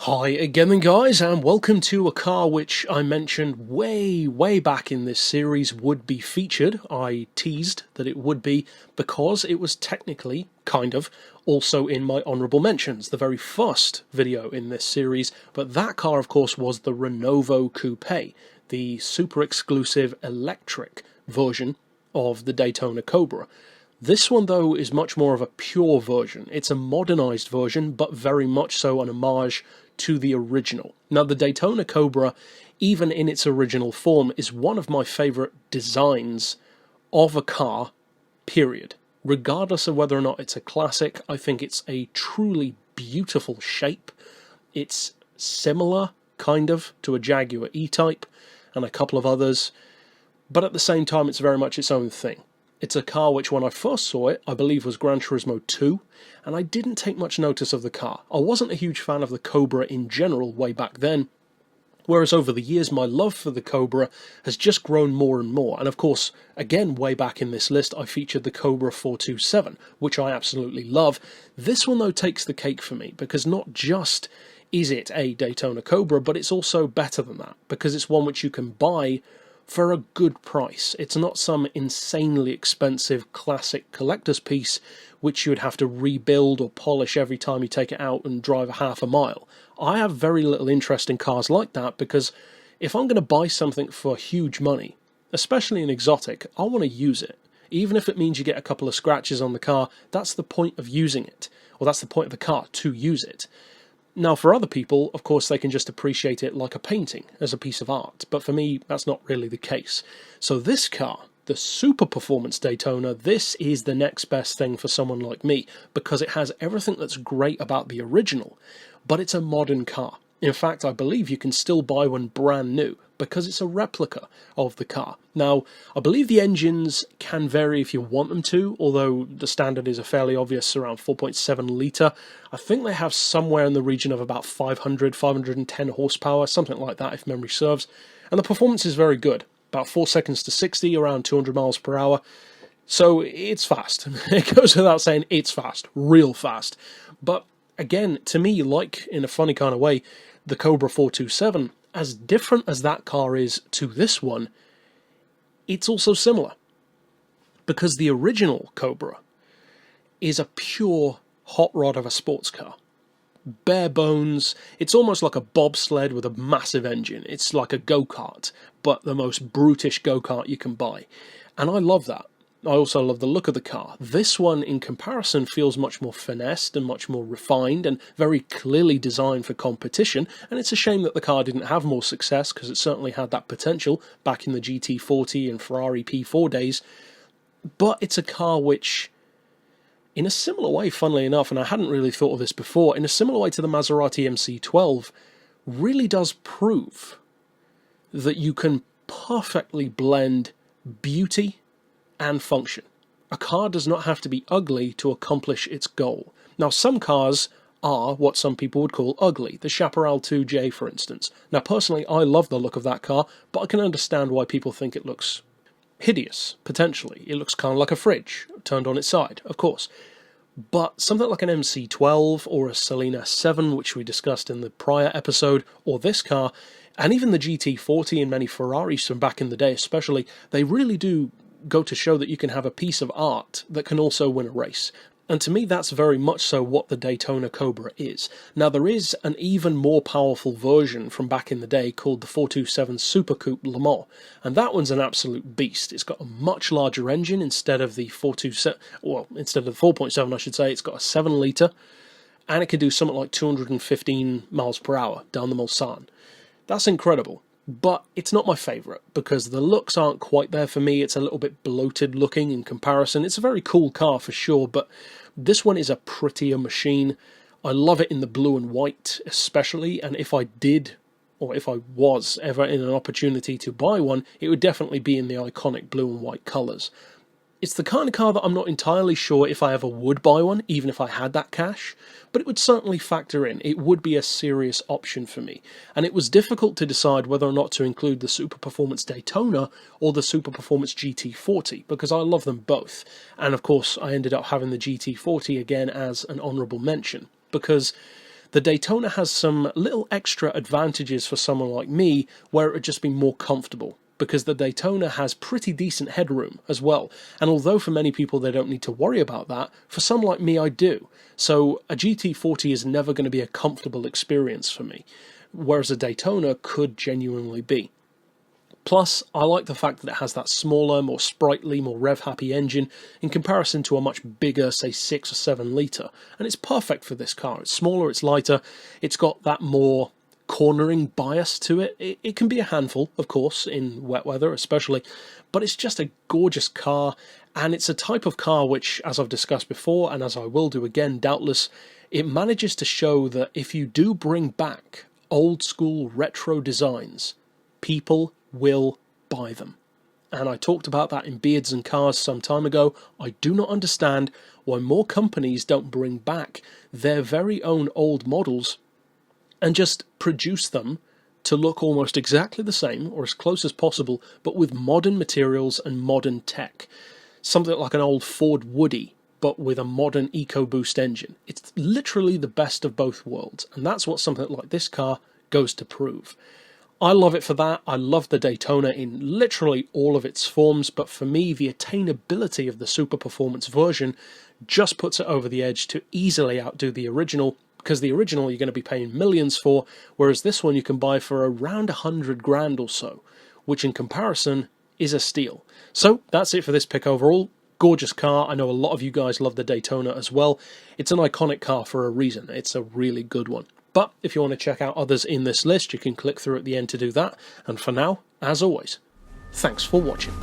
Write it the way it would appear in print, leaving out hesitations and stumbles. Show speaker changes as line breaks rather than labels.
Hi again then guys, and welcome to a car which I mentioned way back in this series would be featured. I teased that it would be because it was technically, kind of, also in my honourable mentions, the very first video in this series, but that car of course was the Renovo Coupe, the super exclusive electric version of the Daytona Cobra. This one, though, is much more of a pure version. It's a modernised version, but very much so an homage to the original. Now, the Daytona Cobra, even in its original form, is one of my favourite designs of a car, period. Regardless of whether or not it's a classic, I think it's a truly beautiful shape. It's similar, kind of, to a Jaguar E-Type and a couple of others, but at the same time, it's very much its own thing. It's a car which, when I first saw it, I believe was Gran Turismo 2, and I didn't take much notice of the car. I wasn't a huge fan of the Cobra in general way back then, whereas over the years my love for the Cobra has just grown more and more. And of course, again, way back in this list, I featured the Cobra 427, which I absolutely love. This one, though, takes the cake for me, because not just is it a Daytona Cobra, but it's also better than that, because it's one which you can buy for a good price. It's not some insanely expensive classic collector's piece which you would have to rebuild or polish every time you take it out and drive a half a mile. I have very little interest in cars like that, because if I'm going to buy something for huge money, especially an exotic, I want to use it. Even if it means you get a couple of scratches on the car, that's the point of using it. Or that's the point of the car, to use it. Now, for other people, of course, they can just appreciate it like a painting, as a piece of art, but for me, that's not really the case. So this car, the Superperformance Daytona, this is the next best thing for someone like me, because it has everything that's great about the original, but it's a modern car. In fact, I believe you can still buy one brand new, because it's a replica of the car. Now, I believe the engines can vary if you want them to, although the standard is a fairly obvious around 4.7 litre. I think they have somewhere in the region of about 510 horsepower, something like that if memory serves. And the performance is very good, about 4 seconds to 60, around 200 miles per hour. So it's fast. It goes without saying, it's fast, real fast. But again, to me, like in a funny kind of way, the Cobra 427, as different as that car is to this one, it's also similar. Because the original Cobra is a pure hot rod of a sports car. Bare bones, it's almost like a bobsled with a massive engine. It's like a go-kart, but the most brutish go-kart you can buy. And I love that. I also love the look of the car. This one, in comparison, feels much more finessed and much more refined and very clearly designed for competition, and it's a shame that the car didn't have more success, because it certainly had that potential back in the GT40 and Ferrari P4 days. But it's a car which, in a similar way, funnily enough, and I hadn't really thought of this before, in a similar way to the Maserati MC12, really does prove that you can perfectly blend beauty and function. A car does not have to be ugly to accomplish its goal. Now, some cars are what some people would call ugly. The Chaparral 2J, for instance. Now, personally, I love the look of that car, but I can understand why people think it looks hideous, potentially. It looks kind of like a fridge, turned on its side, of course. But something like an MC12 or a Selena 7, which we discussed in the prior episode, or this car, and even the GT40 and many Ferraris from back in the day especially, they really do go to show that you can have a piece of art that can also win a race. And to me, that's very much so what the Daytona Cobra is. Now, there is an even more powerful version from back in the day called the 427 Super Coupe Le Mans, and that one's an absolute beast. It's got a much larger engine instead of the 427, well, instead of the 4.7, I should say. It's got a 7 litre, and it can do something like 215 miles per hour down the Mulsanne. That's incredible. But it's not my favourite, because the looks aren't quite there for me. It's a little bit bloated looking in comparison. It's a very cool car for sure, but this one is a prettier machine. I love it in the blue and white especially, and if I did, or if I was ever in an opportunity to buy one, it would definitely be in the iconic blue and white colours. It's the kind of car that I'm not entirely sure if I ever would buy one, even if I had that cash, but it would certainly factor in. It would be a serious option for me. And it was difficult to decide whether or not to include the Superperformance Daytona or the Superperformance GT40, because I love them both. And of course, I ended up having the GT40 again as an honourable mention, because the The Daytona has some little extra advantages for someone like me where it would just be more comfortable, because the Daytona has pretty decent headroom as well, and although for many people they don't need to worry about that, for some like me I do. So a GT40 is never going to be a comfortable experience for me, whereas a Daytona could genuinely be. Plus, I like the fact that it has that smaller, more sprightly, more rev-happy engine in comparison to a much bigger, say 6 or 7 litre, and it's perfect for this car. It's smaller, it's lighter, it's got that more cornering bias to it. It can be a handful, of course, in wet weather especially, but it's just a gorgeous car, and it's a type of car which, as I've discussed before, and as I will do again doubtless, it manages to show that if you do bring back old school retro designs, people will buy them. And I talked about that in Beards and Cars some time ago. I do not understand why more companies don't bring back their very own old models and just produce them to look almost exactly the same, or as close as possible, but with modern materials and modern tech. Something like an old Ford Woody, but with a modern EcoBoost engine. It's literally the best of both worlds, and that's what something like this car goes to prove. I love it for that. I love the Daytona in literally all of its forms, but for me, the attainability of the Super Performance version just puts it over the edge to easily outdo the original, because the original you're going to be paying millions for, whereas this one you can buy for around 100 grand or so, which in comparison is a steal. So that's it for this pick overall. Gorgeous car. I know a lot of you guys love the Daytona as well. It's an iconic car for a reason. It's a really good one. But if you want to check out others in this list, you can click through at the end to do that. And for now, as always, thanks for watching.